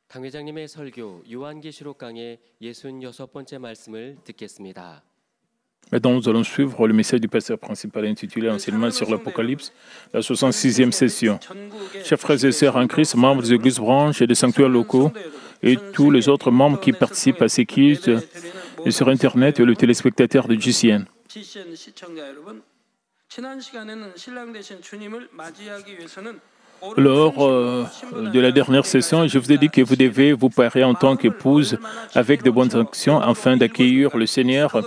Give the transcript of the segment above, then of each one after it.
강 회장님의 설교 요한계시록 강의 66번째 말씀을 듣겠습니다. Maintenant, nous allons suivre le message du pasteur principal intitulé Enseignement sur l'Apocalypse, la 66e session. Chers frères et sœurs en Christ, membres des églises branches et des sanctuaires locaux, et tous les autres membres qui participent à ces cultes sur Internet et le téléspectateur de GCN. Lors de la dernière session, je vous ai dit que vous devez vous parer en tant qu'épouse avec de bonnes actions afin d'accueillir le Seigneur.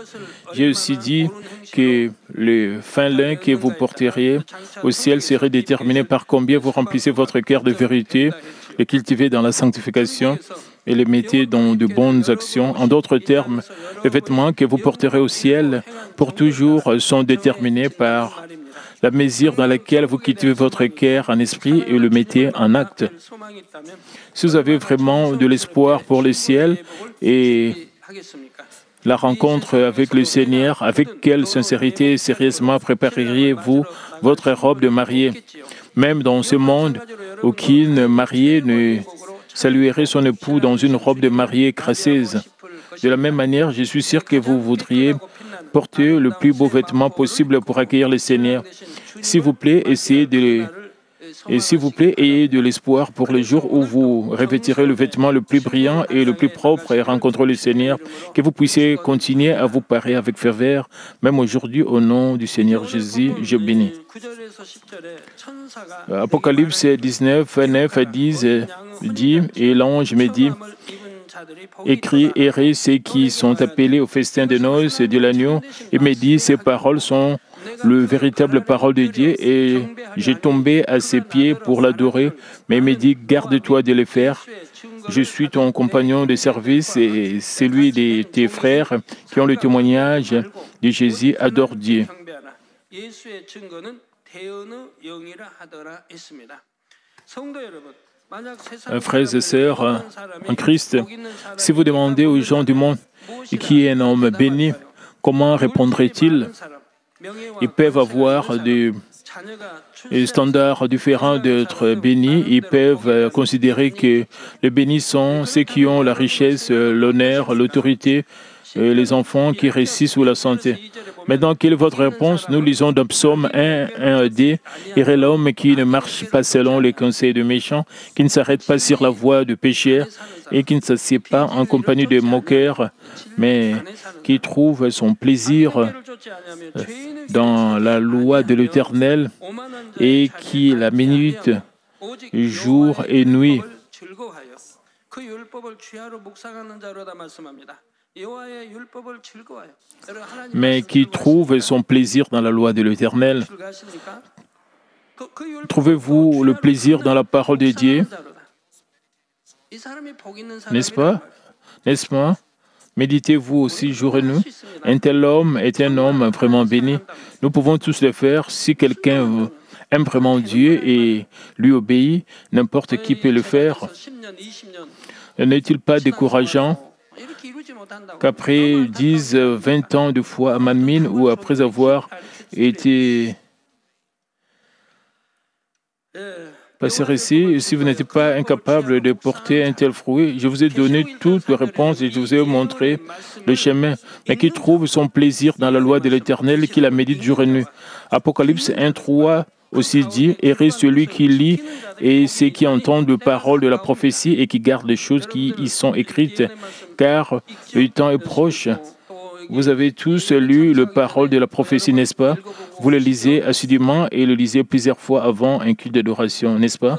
J'ai aussi dit que le fin lin que vous porteriez au ciel serait déterminé par combien vous remplissez votre cœur de vérité, le cultivez dans la sanctification et le mettez dans de bonnes actions. En d'autres termes, les vêtements que vous porterez au ciel pour toujours sont déterminés par la mesure dans laquelle vous cultivez votre cœur en esprit et le mettez en acte. Si vous avez vraiment de l'espoir pour le ciel et la rencontre avec le Seigneur, avec quelle sincérité et sérieusement prépareriez-vous votre robe de mariée? Même dans ce monde, aucune mariée ne saluerait son époux dans une robe de mariée crasseuse. De la même manière, je suis sûr que vous voudriez porter le plus beau vêtement possible pour accueillir le Seigneur. S'il vous plaît, ayez de l'espoir pour le jour où vous revêtirez le vêtement le plus brillant et le plus propre et rencontrerez le Seigneur, que vous puissiez continuer à vous parer avec ferveur, même aujourd'hui, au nom du Seigneur Jésus, je bénis. Apocalypse 19, 9 à 10 dit, et l'ange me dit, écrit, errez ceux qui sont appelés au festin de noces de l'agneau, et me dit, ces paroles sont le véritable parole de Dieu, et j'ai tombé à ses pieds pour l'adorer, mais il me dit, garde-toi de le faire. Je suis ton compagnon de service et celui de tes frères qui ont le témoignage de Jésus, adore Dieu. Frères et sœurs en Christ, si vous demandez aux gens du monde qui est un homme béni, comment répondraient-ils? Ils peuvent avoir des standards différents d'être bénis. Ils peuvent considérer que les bénis sont ceux qui ont la richesse, l'honneur, l'autorité, et les enfants qui réussissent sous la santé. Maintenant, quelle est votre réponse? Nous lisons dans Psaume 1, 1d, « Heureux l'homme qui ne marche pas selon les conseils des méchants, qui ne s'arrête pas sur la voie du pécheur et qui ne s'assied pas en compagnie des moqueurs, mais qui trouve son plaisir dans la loi de l'Éternel et qui la médite jour et nuit. » Mais qui trouve son plaisir dans la loi de l'Éternel. Trouvez-vous le plaisir dans la parole de Dieu? N'est-ce pas? N'est-ce pas? Méditez-vous aussi jour et nuit. Un tel homme est un homme vraiment béni. Nous pouvons tous le faire. Si quelqu'un aime vraiment Dieu et lui obéit, n'importe qui peut le faire. N'est-il pas décourageant qu'après 10, 20 ans de foi à Manmin, ou après avoir été passé ici, si vous n'êtes pas incapable de porter un tel fruit, je vous ai donné toutes les réponses et je vous ai montré le chemin, mais qui trouve son plaisir dans la loi de l'Éternel, qui la médite jour et nuit. Apocalypse 1, 3 aussi dit, « Heureux celui qui lit et ceux qui entendent les paroles de la prophétie et qui gardent les choses qui y sont écrites, car le temps est proche. » Vous avez tous lu les paroles de la prophétie, n'est-ce pas? Vous le lisez assidûment et le lisez plusieurs fois avant un culte d'adoration, n'est-ce pas?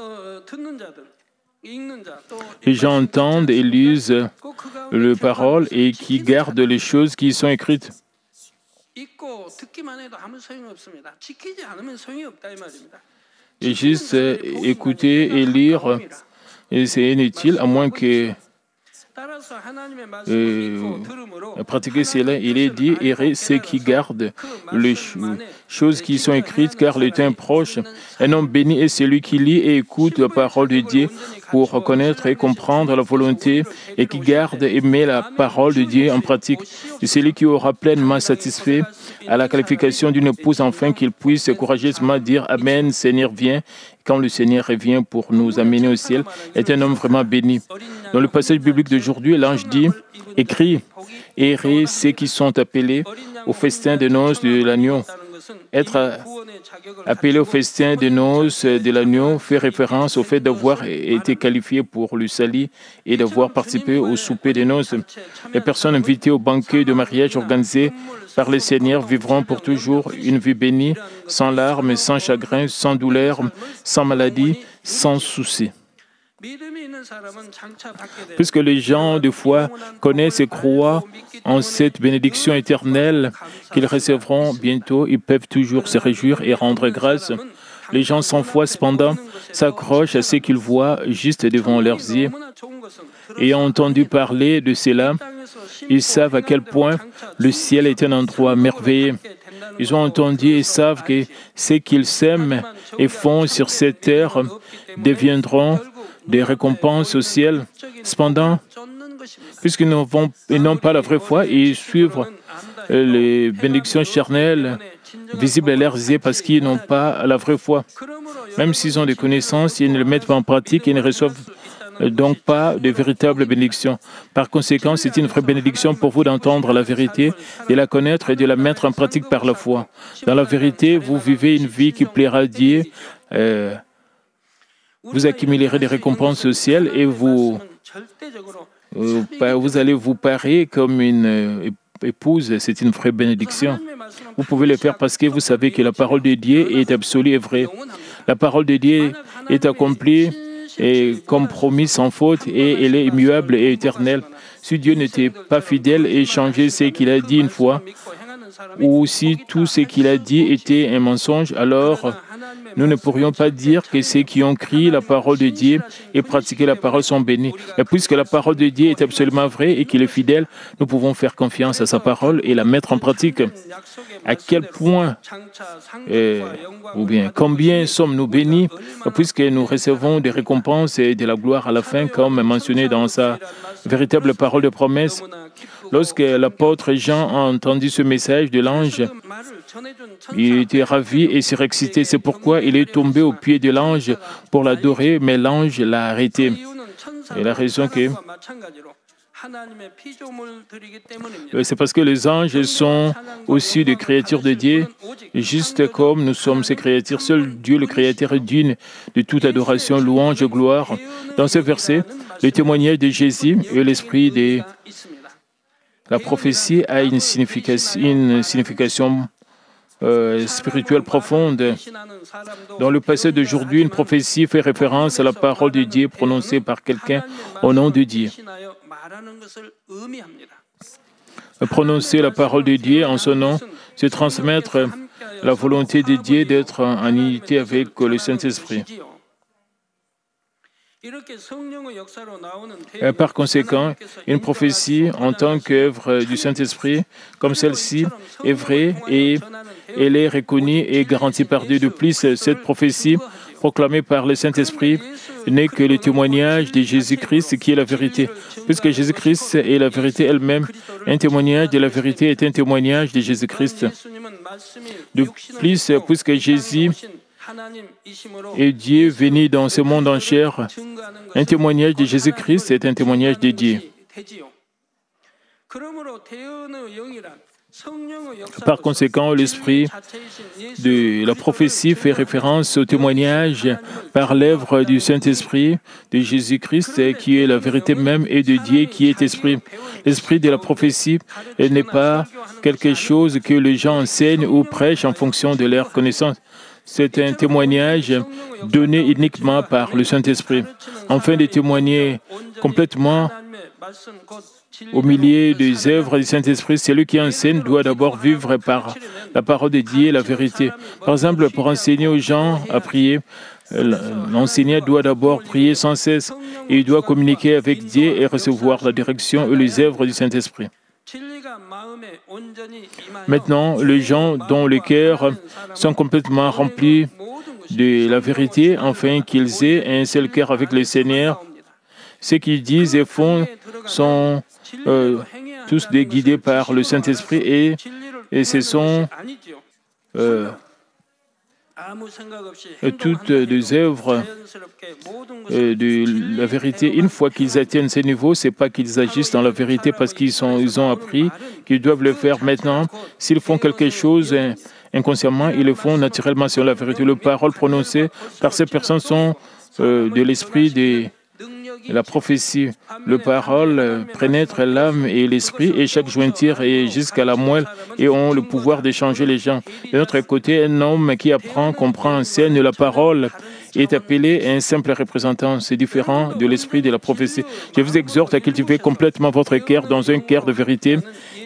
Les gens entendent et lisent les paroles et qui gardent les choses qui y sont écrites. Et juste écouter et lire, et c'est inutile, à moins que pratiquer cela. Il est dit, heureux ceux qui gardent les choses qui sont écrites, car le temps est proche. Un homme béni est celui qui lit et écoute la parole de Dieu pour reconnaître et comprendre la volonté et qui garde et met la parole de Dieu en pratique. Et celui qui aura pleinement satisfait à la qualification d'une épouse, afin qu'il puisse courageusement dire « Amen, Seigneur, viens ». Quand le Seigneur revient pour nous amener au ciel, est un homme vraiment béni. Dans le passage biblique d'aujourd'hui, l'ange dit, écrit, errez ceux qui sont appelés au festin de noces de l'agneau. Être appelé au festin de noces de l'agneau fait référence au fait d'avoir été qualifié pour le salut et d'avoir participé au souper de noces. Les personnes invitées au banquet de mariage organisé par le Seigneur vivront pour toujours une vie bénie, sans larmes, sans chagrin, sans douleur, sans maladie, sans souci. Puisque les gens de foi connaissent et croient en cette bénédiction éternelle qu'ils recevront bientôt, ils peuvent toujours se réjouir et rendre grâce. Les gens sans foi, cependant, s'accrochent à ce qu'ils voient juste devant leurs yeux. Ayant entendu parler de cela, ils savent à quel point le ciel est un endroit merveilleux. Ils ont entendu et savent que ce qu'ils sèment et font sur cette terre deviendront des récompenses au ciel. Cependant, puisqu'ils n'ont pas la vraie foi, ils suivent les bénédictions charnelles visibles à leurs yeux parce qu'ils n'ont pas la vraie foi. Même s'ils ont des connaissances, ils ne les mettent pas en pratique et ne reçoivent donc pas de véritables bénédictions. Par conséquent, c'est une vraie bénédiction pour vous d'entendre la vérité, de la connaître et de la mettre en pratique par la foi. Dans la vérité, vous vivez une vie qui plaira à Dieu. Vous accumulerez des récompenses au ciel et vous allez vous parer comme une épouse. C'est une vraie bénédiction. Vous pouvez le faire parce que vous savez que la parole de Dieu est absolue et vraie. La parole de Dieu est accomplie et comme promis sans faute et elle est immuable et éternelle. Si Dieu n'était pas fidèle et changeait ce qu'il a dit une fois, ou si tout ce qu'il a dit était un mensonge, alors nous ne pourrions pas dire que ceux qui ont crié la parole de Dieu et pratiqué la parole sont bénis. Mais puisque la parole de Dieu est absolument vraie et qu'il est fidèle, nous pouvons faire confiance à sa parole et la mettre en pratique. À quel point, ou bien combien sommes-nous bénis puisque nous recevons des récompenses et de la gloire à la fin, comme mentionné dans sa véritable parole de promesse. Lorsque l'apôtre Jean a entendu ce message de l'ange, il était ravi et surexcité. C'est pourquoi il est tombé aux pieds de l'ange pour l'adorer, mais l'ange l'a arrêté. Et la raison que c'est parce que les anges sont aussi des créatures de Dieu, juste comme nous sommes ces créatures. Seul Dieu, le Créateur, est digne de toute adoration, louange et gloire. Dans ce verset, le témoignage de Jésus et l'esprit de la prophétie a une signification spirituelle profonde. Dans le passé d'aujourd'hui, une prophétie fait référence à la parole de Dieu prononcée par quelqu'un au nom de Dieu. Prononcer la parole de Dieu en son nom, c'est transmettre la volonté de Dieu d'être en unité avec le Saint-Esprit. Par conséquent, une prophétie en tant qu'œuvre du Saint-Esprit, comme celle-ci, est vraie et elle est reconnue et garantie par Dieu. De plus, cette prophétie, proclamée par le Saint-Esprit, n'est que le témoignage de Jésus-Christ qui est la vérité. Puisque Jésus-Christ est la vérité elle-même, un témoignage de la vérité est un témoignage de Jésus-Christ. De plus, puisque Jésus est Dieu venu dans ce monde en chair, un témoignage de Jésus-Christ est un témoignage de Dieu. Par conséquent, l'esprit de la prophétie fait référence au témoignage par l'œuvre du Saint-Esprit de Jésus-Christ, qui est la vérité même, et de Dieu qui est esprit. L'esprit de la prophétie n'est pas quelque chose que les gens enseignent ou prêchent en fonction de leur connaissance. C'est un témoignage donné uniquement par le Saint-Esprit. Afin de témoigner complètement au milieu des œuvres du Saint-Esprit, celui qui enseigne doit d'abord vivre par la parole de Dieu et la vérité. Par exemple, pour enseigner aux gens à prier, l'enseignant doit d'abord prier sans cesse et il doit communiquer avec Dieu et recevoir la direction et les œuvres du Saint-Esprit. Maintenant, les gens dont les cœurs sont complètement remplis de la vérité, afin qu'ils aient un seul cœur avec le Seigneur, ce qu'ils disent et font sont tous guidés par le Saint-Esprit et ce sont toutes les œuvres de la vérité, une fois qu'ils atteignent ce niveau, ce n'est pas qu'ils agissent dans la vérité parce qu'ils ont appris qu'ils doivent le faire maintenant. S'ils font quelque chose inconsciemment, ils le font naturellement sur la vérité. Les paroles prononcées par ces personnes sont de l'esprit de la prophétie. Les paroles pénètrent l'âme et l'esprit et chaque jointure est jusqu'à la moelle et ont le pouvoir de changer les gens. De notre côté, un homme qui apprend, comprend, enseigne la parole est appelé un simple représentant. C'est différent de l'esprit de la prophétie. Je vous exhorte à cultiver complètement votre cœur dans un cœur de vérité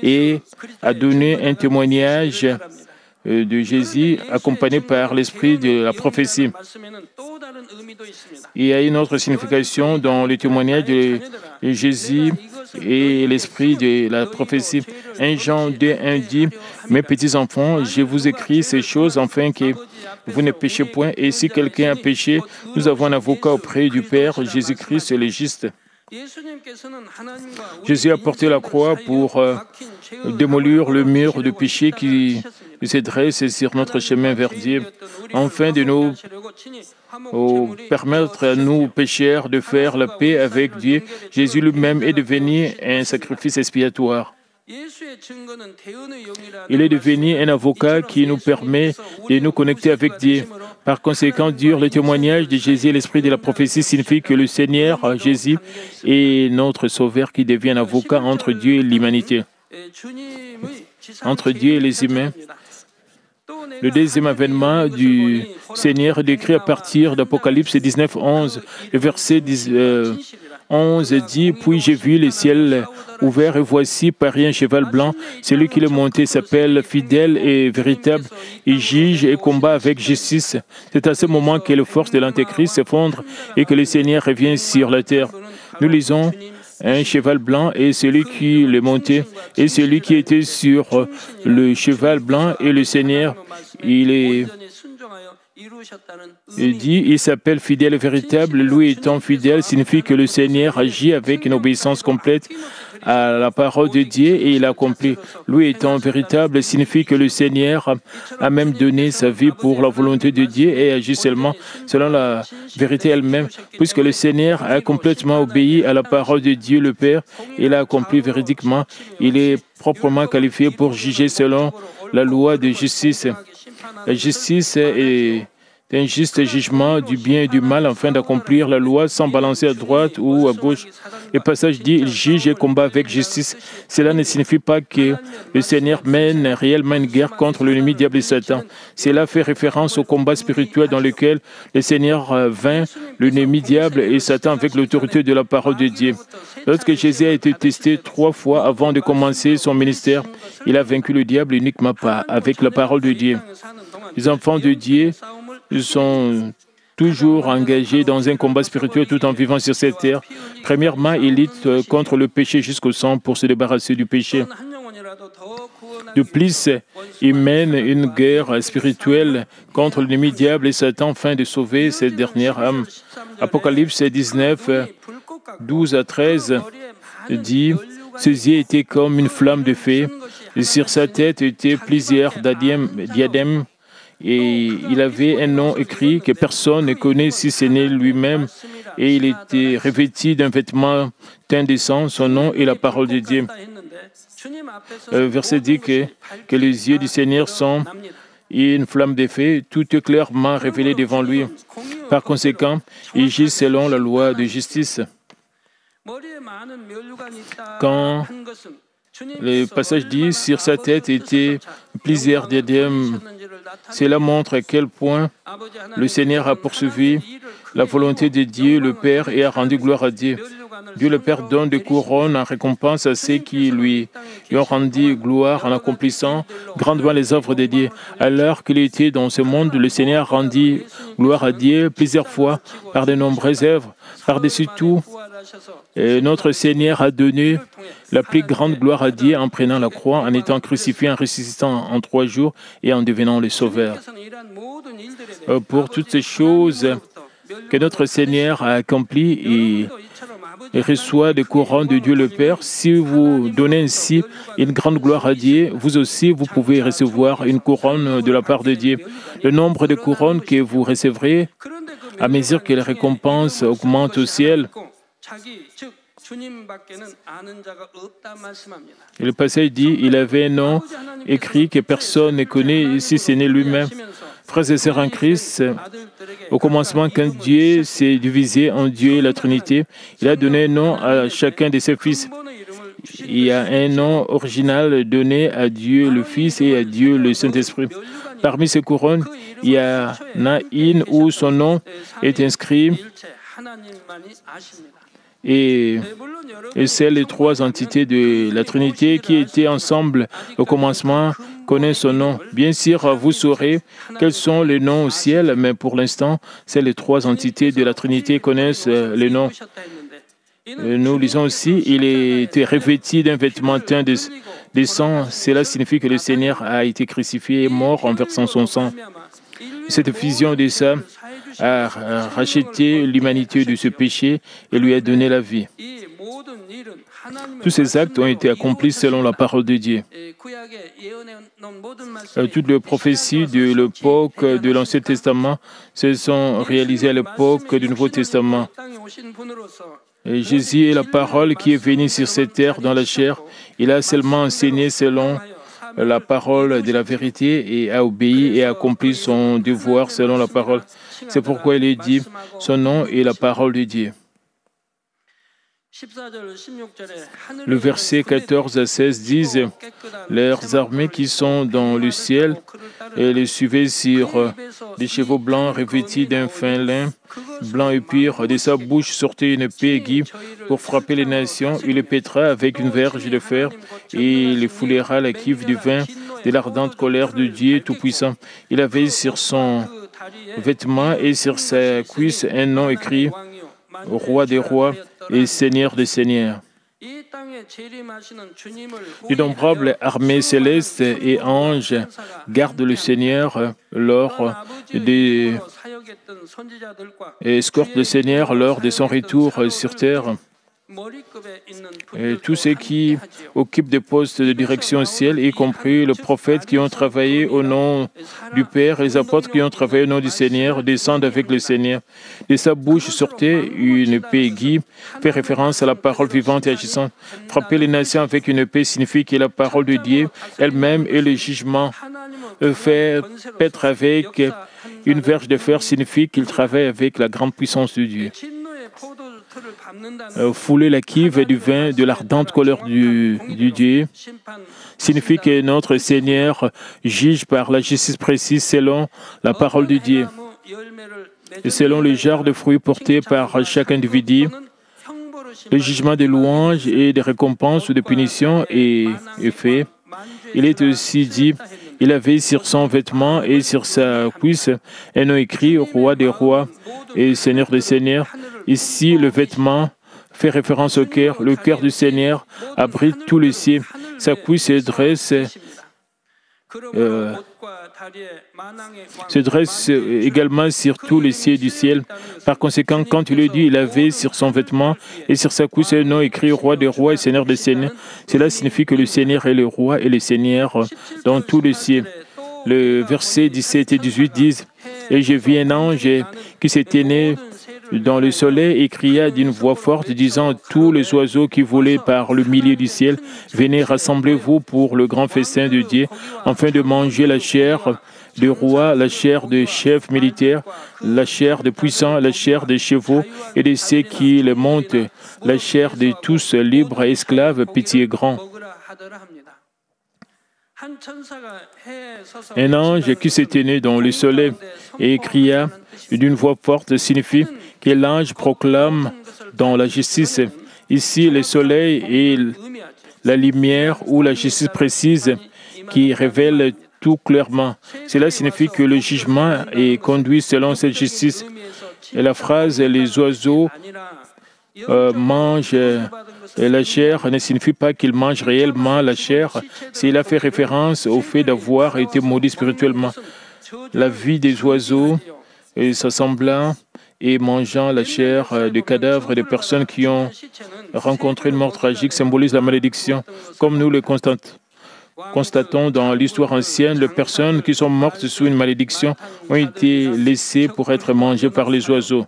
et à donner un témoignage de Jésus accompagné par l'esprit de la prophétie. Il y a une autre signification dans le témoignage de Jésus et l'esprit de la prophétie. 1 Jean 2:1 dit « Mes petits enfants, je vous écris ces choses afin que vous ne péchez point. Et si quelqu'un a péché, nous avons un avocat auprès du Père, Jésus-Christ le juste. » Jésus a porté la croix pour démolir le mur de péché qui se dresse sur notre chemin vers Dieu, afin de nous permettre à nous, pécheurs, de faire la paix avec Dieu. Jésus lui-même est devenu un sacrifice expiatoire. Il est devenu un avocat qui nous permet de nous connecter avec Dieu. Par conséquent, dire le témoignage de Jésus et l'esprit de la prophétie signifie que le Seigneur Jésus est notre Sauveur qui devient un avocat entre Dieu et l'humanité, entre Dieu et les humains. Le deuxième avènement du Seigneur est décrit à partir d'Apocalypse 19:11. Le verset 11 dit « Puis j'ai vu le ciel ouvert et voici paru un cheval blanc. Celui qui le montait s'appelle fidèle et véritable. Il juge et combat avec justice. » C'est à ce moment que les forces de l'Antéchrist s'effondrent et que le Seigneur revient sur la terre. Nous lisons un cheval blanc et celui qui le montait et celui qui était sur le cheval blanc et le Seigneur. Il dit, il s'appelle fidèle et véritable. Lui étant fidèle signifie que le Seigneur agit avec une obéissance complète à la parole de Dieu et il accomplit. Lui étant véritable signifie que le Seigneur a même donné sa vie pour la volonté de Dieu et agit seulement selon la vérité elle-même. Puisque le Seigneur a complètement obéi à la parole de Dieu le Père, il a accompli véridiquement. Il est proprement qualifié pour juger selon la loi de justice. La justice est un juste jugement du bien et du mal afin d'accomplir la loi sans balancer à droite ou à gauche. Le passage dit « Il juge et combat avec justice ». Cela ne signifie pas que le Seigneur mène réellement une guerre contre l'ennemi diable et Satan. Cela fait référence au combat spirituel dans lequel le Seigneur vainc l'ennemi diable et Satan avec l'autorité de la parole de Dieu. Lorsque Jésus a été testé 3 fois avant de commencer son ministère, il a vaincu le diable uniquement pas avec la parole de Dieu. Les enfants de Dieu sont toujours engagés dans un combat spirituel tout en vivant sur cette terre. Premièrement, ils luttent contre le péché jusqu'au sang pour se débarrasser du péché. De plus, ils mènent une guerre spirituelle contre l'ennemi diable et Satan afin de sauver cette dernière âme. Apocalypse 19, 12 à 13 dit « Ses yeux étaient comme une flamme de feu, et sur sa tête étaient plusieurs diadèmes. Et il avait un nom écrit que personne ne connaît si ce n'est lui-même. Et il était revêtu d'un vêtement teint de sang. Son nom est la parole de Dieu. » Verset dit que les yeux du Seigneur sont une flamme de feu. Tout est clairement révélé devant lui. Par conséquent, il gît selon la loi de justice. Quand le passage dit « Sur sa tête étaient plusieurs diadèmes », cela montre à quel point le Seigneur a poursuivi la volonté de Dieu le Père et a rendu gloire à Dieu. Dieu le Père donne des couronnes en récompense à ceux qui lui ont rendu gloire en accomplissant grandement les œuvres de Dieu. Alors qu'il était dans ce monde, le Seigneur rendit gloire à Dieu plusieurs fois par de nombreuses œuvres. Par-dessus tout, notre Seigneur a donné la plus grande gloire à Dieu en prenant la croix, en étant crucifié, en ressuscitant en 3 jours et en devenant le Sauveur. Pour toutes ces choses que notre Seigneur a accomplies et et reçoit des couronnes de Dieu le Père. Si vous donnez ainsi une grande gloire à Dieu, vous aussi, vous pouvez recevoir une couronne de la part de Dieu. Le nombre de couronnes que vous recevrez, à mesure que les récompenses augmentent au ciel, et le passage dit, il avait un nom écrit que personne ne connaît si ce n'est lui-même. Frères et sœurs en Christ, au commencement, quand Dieu s'est divisé en Dieu et la Trinité, il a donné un nom à chacun de ses fils. Il y a un nom original donné à Dieu le Fils et à Dieu le Saint-Esprit. Parmi ces couronnes, il y en a une où son nom est inscrit. Et c'est les trois entités de la Trinité qui étaient ensemble au commencement connaissent son nom. Bien sûr, vous saurez quels sont les noms au ciel, mais pour l'instant, c'est les trois entités de la Trinité qui connaissent les noms. Nous lisons aussi, il était revêtu d'un vêtement teint de sang. Cela signifie que le Seigneur a été crucifié et mort en versant son sang. Cette fusion de ça a racheté l'humanité de ce péché et lui a donné la vie. Tous ces actes ont été accomplis selon la parole de Dieu. Toutes les prophéties de l'époque de l'Ancien Testament se sont réalisées à l'époque du Nouveau Testament. Et Jésus est la parole qui est venue sur cette terre dans la chair. Il a seulement enseigné selon la parole de la vérité et a obéi et accompli son devoir selon la parole. C'est pourquoi il est dit, son nom est la parole de Dieu. Le verset 14 à 16 disent, leurs armées qui sont dans le ciel et les suivaient sur des chevaux blancs revêtis d'un fin lin blanc et pur. De sa bouche sortait une épée aiguë pour frapper les nations. Il les pètera avec une verge de fer et il foulera la cuve du vin de l'ardente colère de Dieu Tout-Puissant. Il avait sur son vêtement et sur sa cuisse un nom écrit, Roi des rois et Seigneur des seigneurs. D'innombrables armées célestes et anges gardent le Seigneur lors des et escortent le Seigneur lors de son retour sur terre. Et tous ceux qui occupent des postes de direction au ciel, y compris les prophètes qui ont travaillé au nom du Père et les apôtres qui ont travaillé au nom du Seigneur, descendent avec le Seigneur. De sa bouche sortait une épée aiguë, fait référence à la parole vivante et agissante. Frapper les nations avec une épée signifie que la parole de Dieu elle-même est le jugement. Faire paître avec une verge de fer signifie qu'il travaille avec la grande puissance de Dieu. Fouler la cuve du vin de l'ardente colère du Dieu signifie que notre Seigneur juge par la justice précise selon la parole de Dieu et selon le genre de fruits portés par chaque individu. Le jugement des louanges et des récompenses ou des punitions est fait. Il est aussi dit, il avait sur son vêtement et sur sa cuisse un nom écrit, Roi des rois et Seigneur des seigneurs. Ici, le vêtement fait référence au cœur. Le cœur du Seigneur abrite tout le ciel. Sa cuisse se dresse également sur tous les cieux du ciel. Par conséquent, quand il le dit, il avait sur son vêtement et sur sa cuisse un nom écrit Roi des rois et Seigneur des seigneurs. Cela signifie que le Seigneur est le roi et le Seigneur dans tout le ciel. Le verset 17 et 18 disent, « Et je vis un ange qui s'est tenait dans le soleil et cria d'une voix forte, disant, tous les oiseaux qui volaient par le milieu du ciel, venez, rassemblez-vous pour le grand festin de Dieu, afin de manger la chair de rois, la chair des chefs militaires, la chair des puissants, la chair des chevaux et de ceux qui les montent, la chair de tous libres et esclaves, petits et grands. » Un ange qui s'est tenu dans le soleil et cria d'une voix forte signifie que l'ange proclame dans la justice. Ici, le soleil est la lumière ou la justice précise qui révèle tout clairement. Cela signifie que le jugement est conduit selon cette justice. Et la phrase « les oiseaux mangent la chair » ne signifie pas qu'ils mangent réellement la chair. S'il a fait référence au fait d'avoir été maudit spirituellement. La vie des oiseaux et sa semblance et mangeant la chair des cadavres et des personnes qui ont rencontré une mort tragique symbolise la malédiction. Comme nous le constatons dans l'histoire ancienne, les personnes qui sont mortes sous une malédiction ont été laissées pour être mangées par les oiseaux.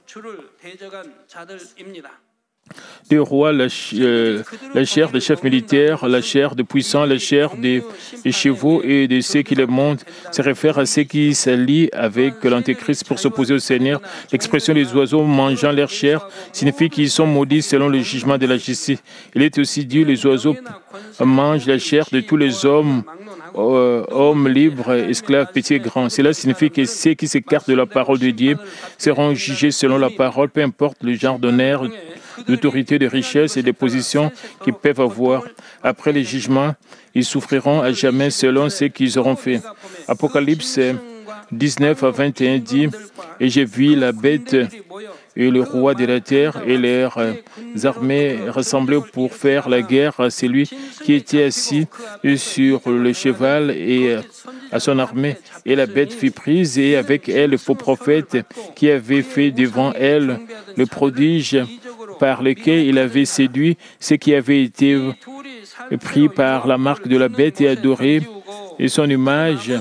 Des rois, la chair des chefs militaires, la chair des puissants, la chair des chevaux et de ceux qui les montent, se réfère à ceux qui s'allient avec l'Antéchrist pour s'opposer au Seigneur. L'expression des oiseaux mangeant leur chair signifie qu'ils sont maudits selon le jugement de la justice. Il est aussi dit, les oiseaux mangent la chair de tous les hommes, hommes libres, esclaves, petits et grands. Cela signifie que ceux qui s'écartent de la parole de Dieu seront jugés selon la parole, peu importe le genre d'honneur, d'autorité, de richesse et de positions qu'ils peuvent avoir. Après les jugements, ils souffriront à jamais selon ce qu'ils auront fait. Apocalypse 19 à 21 dit « Et j'ai vu la bête et le roi de la terre et leurs armées rassemblées pour faire la guerre à celui qui était assis sur le cheval et à son armée. Et la bête fut prise et avec elle le faux prophète qui avait fait devant elle le prodige par lequel il avait séduit ceux qui avaient été pris par la marque de la bête et adoré et son image.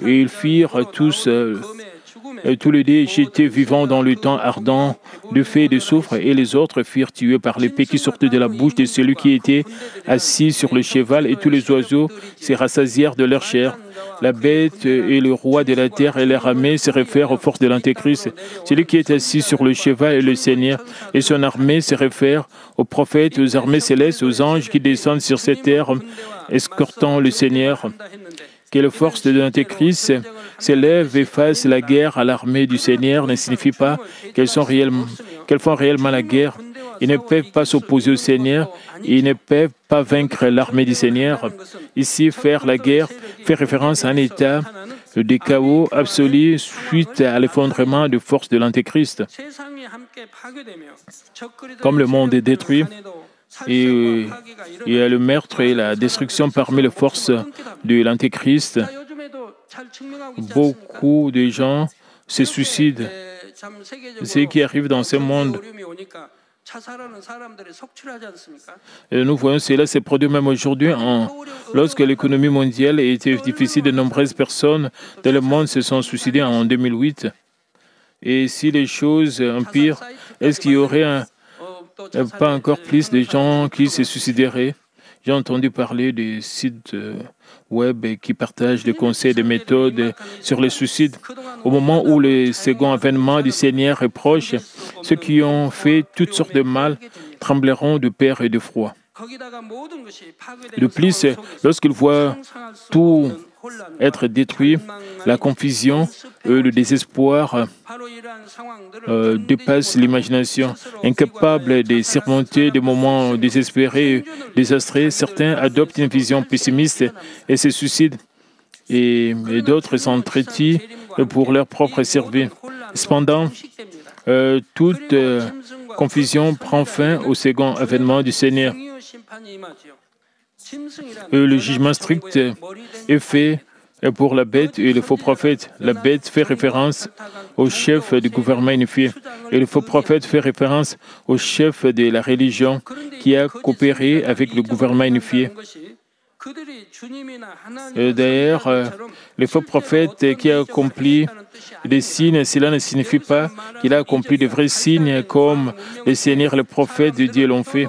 Et ils firent tous les deux jetés vivants dans le temps ardent de feu et de soufre, et les autres furent tués par l'épée qui sortait de la bouche de celui qui était assis sur le cheval, et tous les oiseaux se rassasièrent de leur chair. La bête et le roi de la terre et leur armée se réfèrent aux forces de l'Antéchrist. Celui qui est assis sur le cheval est le Seigneur, et son armée se réfère aux prophètes, aux armées célestes, aux anges qui descendent sur cette terre, escortant le Seigneur. Que les forces de l'Antéchrist s'élèvent et fassent la guerre à l'armée du Seigneur ne signifie pas qu'elles font réellement la guerre. Ils ne peuvent pas s'opposer au Seigneur, ils ne peuvent pas vaincre l'armée du Seigneur. Ici, faire la guerre fait référence à un état de chaos absolu suite à l'effondrement des forces de l'Antéchrist. Comme le monde est détruit, et il y a le meurtre et la destruction parmi les forces de l'Antéchrist. Beaucoup de gens se suicident. Ce qui arrive dans ce monde. Et nous voyons cela se produire même aujourd'hui. Lorsque l'économie mondiale était difficile, de nombreuses personnes dans le monde se sont suicidées en 2008. Et si les choses empirent, est-ce qu'il y aurait pas encore plus de gens qui se suicideraient? J'ai entendu parler des sites web qui partagent des conseils, des méthodes sur le suicide. Au moment où le second avènement du Seigneur est proche, ceux qui ont fait toutes sortes de mal trembleront de peur et de froid. De plus, lorsqu'ils voient tout être détruit, la confusion et le désespoir dépassent l'imagination. Incapables de surmonter des moments désespérés et désastreux, certains adoptent une vision pessimiste et se suicident, et d'autres s'entretuent pour leur propre survie. Cependant, toute confusion prend fin au second avènement du Seigneur. Le jugement strict est fait pour la bête et le faux prophète. La bête fait référence au chef du gouvernement unifié et le faux prophète fait référence au chef de la religion qui a coopéré avec le gouvernement unifié. D'ailleurs, le faux prophète qui a accompli des signes, cela ne signifie pas qu'il a accompli de vrais signes comme les seigneurs et les prophètes de Dieu l'ont fait.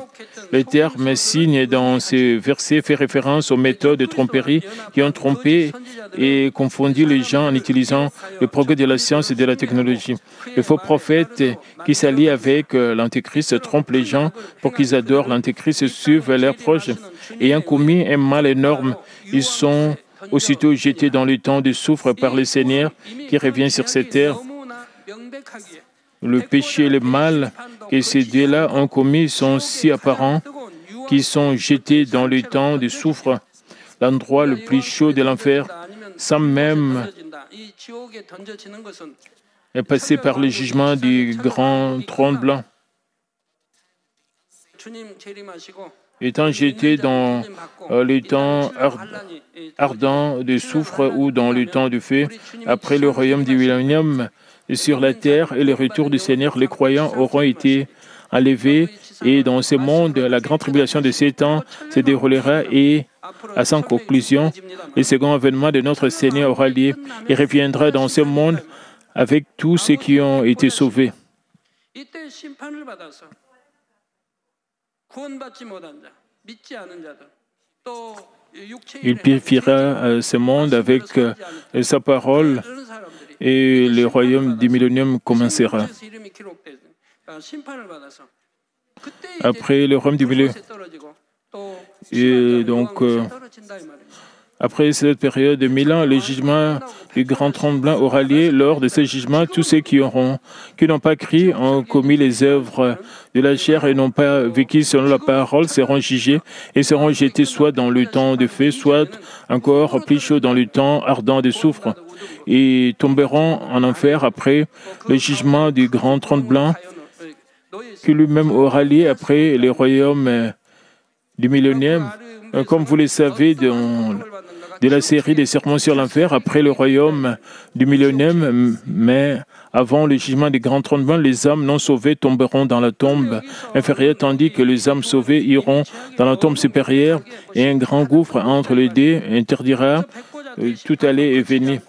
Le terme « signe » dans ce verset fait référence aux méthodes de tromperie qui ont trompé et confondu les gens en utilisant le progrès de la science et de la technologie. Les faux prophètes qui s'allient avec l'Antéchrist trompent les gens pour qu'ils adorent l'Antéchrist et suivent leurs proches. Ayant commis un mal énorme, ils sont aussitôt jetés dans le temps de souffre par le Seigneur qui revient sur cette terre. Le péché et le mal que ces deux-là ont commis sont si apparents qu'ils sont jetés dans le temps de souffre, l'endroit le plus chaud de l'enfer, sans même passer par le jugement du grand trône blanc. Étant j'étais dans les temps ardents de soufre ou dans le temps de feu, après le royaume du millénium sur la terre et le retour du Seigneur, les croyants auront été enlevés et dans ce monde, la grande tribulation de 7 ans se déroulera et à sa conclusion, le second avènement de notre Seigneur aura lieu et reviendra dans ce monde avec tous ceux qui ont été sauvés. Il purifiera ce monde avec sa parole et le royaume du millénium commencera. Après le royaume du millénium. Et donc, après cette période de 1000 ans, le jugement du grand trône blanc aura lieu. Lors de ce jugement, tous ceux qui n'ont pas crié, ont commis les œuvres de la chair et n'ont pas vécu selon la parole seront jugés et seront jetés soit dans le temps de feu, soit encore plus chaud dans le temps ardent de soufre et tomberont en enfer après le jugement du grand trône blanc qui lui-même aura lieu après le royaume du millénium. Comme vous le savez, de la série des sermons sur l'enfer, après le royaume du millénium, mais avant le jugement des grands trônes blancs, les âmes non sauvées tomberont dans la tombe inférieure, tandis que les âmes sauvées iront dans la tombe supérieure, et un grand gouffre entre les deux interdira tout aller et venir.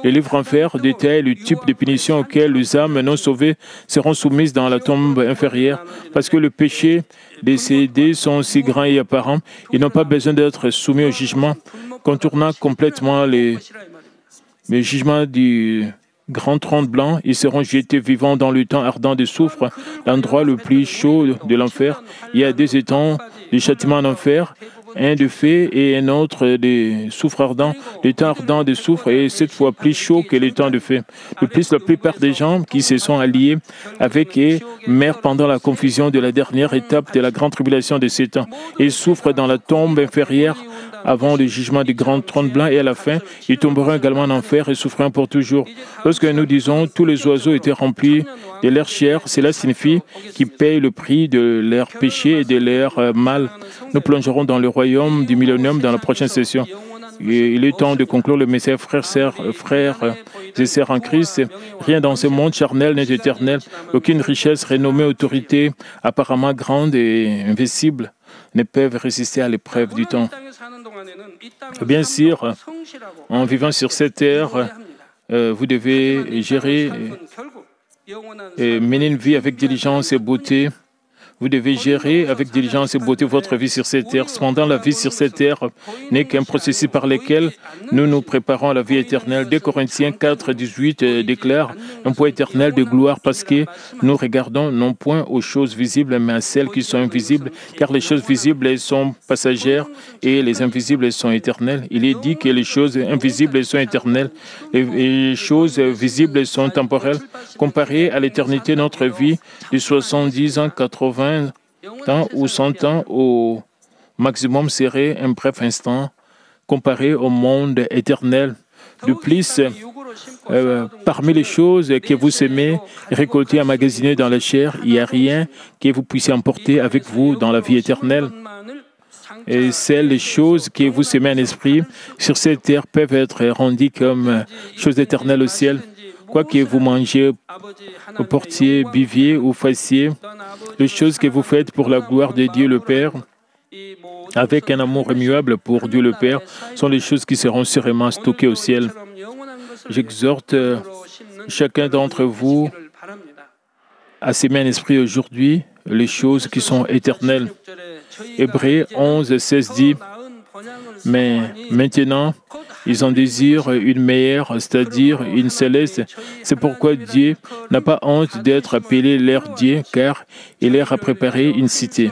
Le livre enfer détaille le type de punition auquel les âmes non sauvées seront soumises dans la tombe inférieure, parce que le péché décédés sont si grands et apparents, ils n'ont pas besoin d'être soumis au jugement, contournant complètement les jugements du grand trône blanc. Ils seront jetés vivants dans le temps ardent de soufre, l'endroit le plus chaud de l'enfer. Il y a 2 étangs de châtiment en enfer, un de feu et un autre de soufre ardent. Le temps ardent de soufre est 7 fois plus chaud que le temps de feu. De plus, la plupart des gens qui se sont alliés avec eux meurent pendant la confusion de la dernière étape de la grande tribulation de 7 ans. Ils souffrent dans la tombe inférieure avant le jugement du grand trône blanc et à la fin, ils tomberont également en enfer et souffriront pour toujours. Lorsque nous disons tous les oiseaux étaient remplis de leur chair, cela signifie qu'ils payent le prix de leur péché et de leur mal. Nous plongerons dans le royaume du millénium dans la prochaine session. Il est temps de conclure le message, frères et sœurs en Christ. Rien dans ce monde charnel n'est éternel. Aucune richesse, renommée, autorité, apparemment grande et invincible, ne peuvent résister à l'épreuve du temps. Bien sûr, en vivant sur cette terre, vous devez gérer et mener une vie avec diligence et beauté. Vous devez gérer avec diligence et beauté votre vie sur cette terre. Cependant, la vie sur cette terre n'est qu'un processus par lequel nous nous préparons à la vie éternelle. 2 Corinthiens 4, 18 déclare un point éternel de gloire parce que nous regardons non point aux choses visibles, mais à celles qui sont invisibles, car les choses visibles sont passagères et les invisibles sont éternelles. Il est dit que les choses invisibles sont éternelles et les choses visibles sont temporelles. Comparé à l'éternité, notre vie de 70 ans, 80 ans ou 100 ans au maximum serait un bref instant comparé au monde éternel. De plus, parmi les choses que vous aimez récolter, emmagasiner dans la chair, il n'y a rien que vous puissiez emporter avec vous dans la vie éternelle. Et celles choses que vous aimez en esprit sur cette terre peuvent être rendues comme choses éternelles au ciel. Quoi que vous mangez, portiez, buviez ou fassiez, les choses que vous faites pour la gloire de Dieu le Père, avec un amour immuable pour Dieu le Père, sont les choses qui seront sûrement stockées au ciel. J'exhorte chacun d'entre vous à s'aimer en esprit aujourd'hui les choses qui sont éternelles. Hébreux 11, 16 dit, « Mais maintenant, ils en désirent une meilleure, c'est-à-dire une céleste. C'est pourquoi Dieu n'a pas honte d'être appelé leur Dieu, car il leur a préparé une cité. »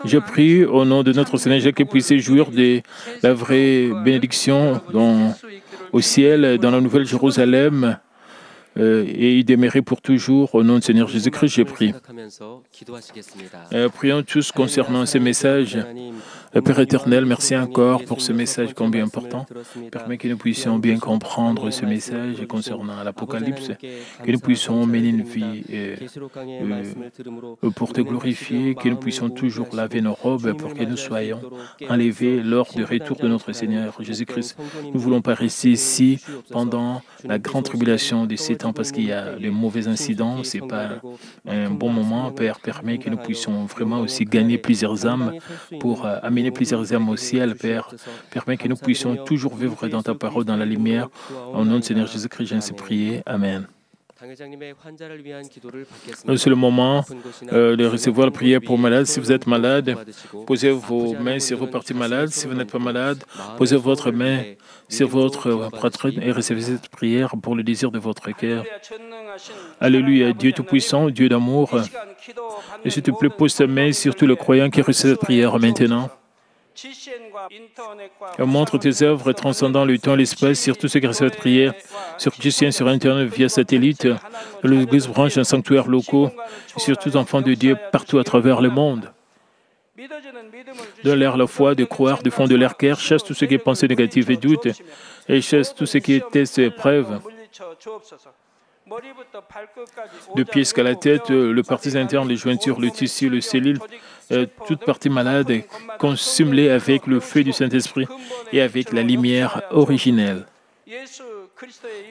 Je prie au nom de notre Seigneur qu'il puisse jouir de la vraie bénédiction au ciel, dans la Nouvelle Jérusalem, et y demeurer pour toujours. Au nom du Seigneur Jésus-Christ, j'ai prié. Prions tous concernant ces messages. Père éternel, merci encore pour ce message combien important. Permets que nous puissions bien comprendre ce message concernant l'Apocalypse, que nous puissions mener une vie pour te glorifier, que nous puissions toujours laver nos robes pour que nous soyons enlevés lors du retour de notre Seigneur Jésus-Christ. Nous ne voulons pas rester ici pendant la grande tribulation de ces temps parce qu'il y a de mauvais incidents. Ce n'est pas un bon moment. Père, permet que nous puissions vraiment aussi gagner plusieurs âmes pour amener plusieurs âmes au ciel. Père, permet que nous puissions toujours vivre dans ta parole, dans la lumière. Au nom du Seigneur Jésus-Christ, j'ai ainsi prié. Amen. C'est le moment de recevoir la prière pour malades. Si vous êtes malade, posez vos mains sur vos parties malades. Si vous n'êtes pas malade, posez votre main sur votre poitrine et recevez cette prière pour le désir de votre cœur. Alléluia, Dieu Tout-Puissant, Dieu d'amour. Et s'il te plaît, pose ta main sur tous les croyants qui reçoivent cette prière maintenant. Montre tes œuvres transcendant le temps et l'espace sur tous ceux qui reçoivent cette prière, sur GCN, sur Internet, via satellite, l'Église branche un sanctuaire locaux, et sur tous enfants de Dieu partout à travers le monde. Donne-leur la foi de croire du fond de leur cœur, chasse tout ce qui est pensée négative et doute, et chasse tout ce qui est test et épreuve. De pieds jusqu'à la tête, le partie interne, les jointures, le tissu, le cellule, toute partie malade, consume-les avec le feu du Saint-Esprit et avec la lumière originelle.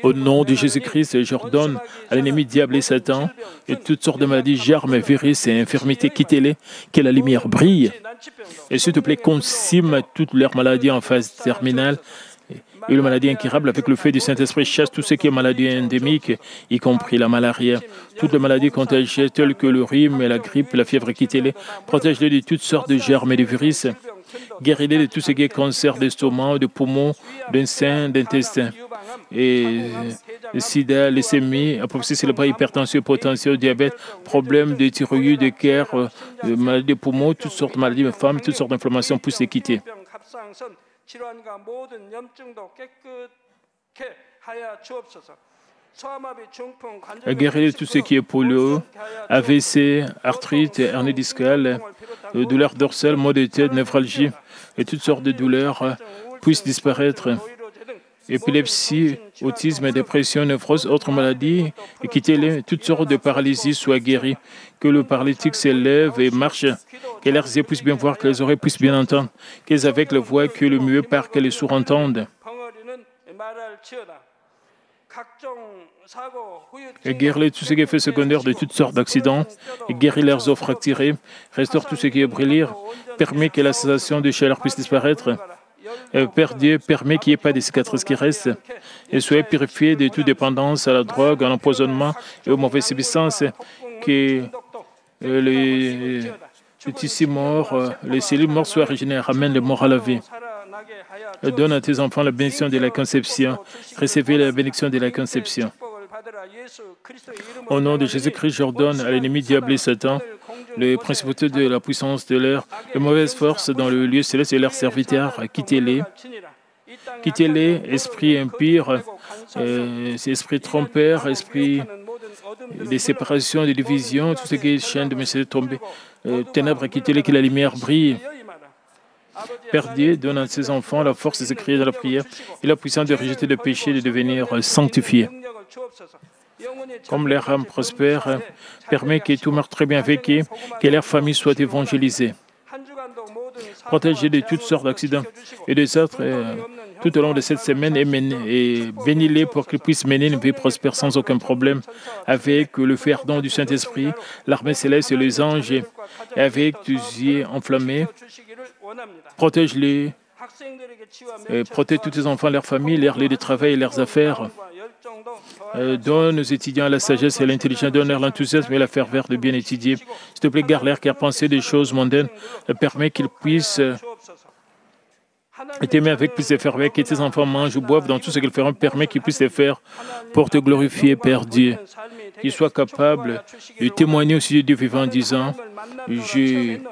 Au nom de Jésus-Christ, j'ordonne à l'ennemi diable et Satan et toutes sortes de maladies, germes, virus et infirmités, quittez-les, que la lumière brille. Et s'il te plaît, consume toutes leurs maladies en phase terminale et les maladies incurables avec le feu du Saint-Esprit. Chasse tout ce qui est maladie endémique, y compris la malaria. Toutes les maladies contagieuses telles que le rhume, la grippe, la fièvre, quittez-les. Protège-les de toutes sortes de germes et de virus. Guéris-les de tout ce qui est cancer d'estomac, de poumons, d'un sein, d'intestin. Et sida, leucémie, apoplexie cérébrale, hypertension, hypotension, diabète, problèmes de thyroïde, de cœur, maladies des poumons, toutes sortes de maladies de femmes, toutes sortes d'inflammations, poussent les quitter. Guérir tout ce qui est polio, AVC, arthrite, hernie discale, douleurs dorsales, maux de tête, névralgie et toutes sortes de douleurs puissent disparaître. Épilepsie, autisme, dépression, névrose, autres maladies, et quittez-les, toutes sortes de paralysies soient guéries, que le paralytique s'élève et marche, que leurs yeux puissent bien voir, que les oreilles puissent bien entendre, qu'ils avec la voix, que le muet parle, que les sourds entendent. Et guéris tout ce qui est fait secondaire de toutes sortes d'accidents, et guéris leurs os fracturés, restaure tout ce qui est brûlé, permet que la sensation de chaleur puisse disparaître. Père Dieu, permet qu'il n'y ait pas de cicatrices qui restent et soyez purifiés de toute dépendance à la drogue, à l'empoisonnement et aux mauvaises substances, que les tissus morts, les cellules mortes soient régénérées, ramène les morts à la vie. Donne à tes enfants la bénédiction de la conception. Recevez la bénédiction de la conception. Au nom de Jésus-Christ, j'ordonne à l'ennemi diable et Satan, les principautés de la puissance de l'air, les mauvaises forces dans le lieu céleste et leurs serviteurs, quittez-les. Quittez-les, esprit impur, esprit trompeur, esprit de séparation, de division, tout ce qui est chaîne de messages tombés, ténèbres, quittez-les, que la lumière brille. Père Dieu, donne à ses enfants la force de se crier dans la prière et la puissance de rejeter le péché et de devenir sanctifiés. Comme leur âme prospère, permet que tout marche très bien avec eux, que leur famille soit évangélisée. Protégez de toutes sortes d'accidents et des autres tout au long de cette semaine et bénis-les pour qu'ils puissent mener une vie prospère sans aucun problème, avec le feu ardent du Saint-Esprit, l'armée céleste et les anges, et avec tous les yeux enflammés. Protège-les, protège tous tes enfants, leurs familles, leurs lieux de travail et leurs affaires. Donne aux étudiants la sagesse et l'intelligence, donne-leur l'enthousiasme et la ferveur de bien étudier. S'il te plaît, garde leur cœur penser des choses mondaines, permet qu'ils puissent t'aimer avec plus de ferveur, que tes enfants mangent ou boivent dans tout ce qu'ils feront, permet qu'ils puissent le faire pour te glorifier, Père Dieu. Qu'ils soient capables de témoigner au sujet du vivant en disant « J'ai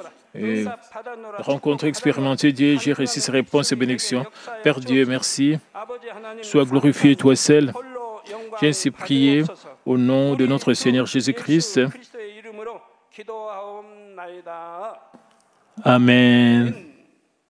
rencontré, expérimenté Dieu, j'ai reçu ses réponses et bénédictions. Père Dieu, merci. Sois glorifié, toi seul. J'ai ainsi prié au nom de notre Seigneur Jésus-Christ. Amen.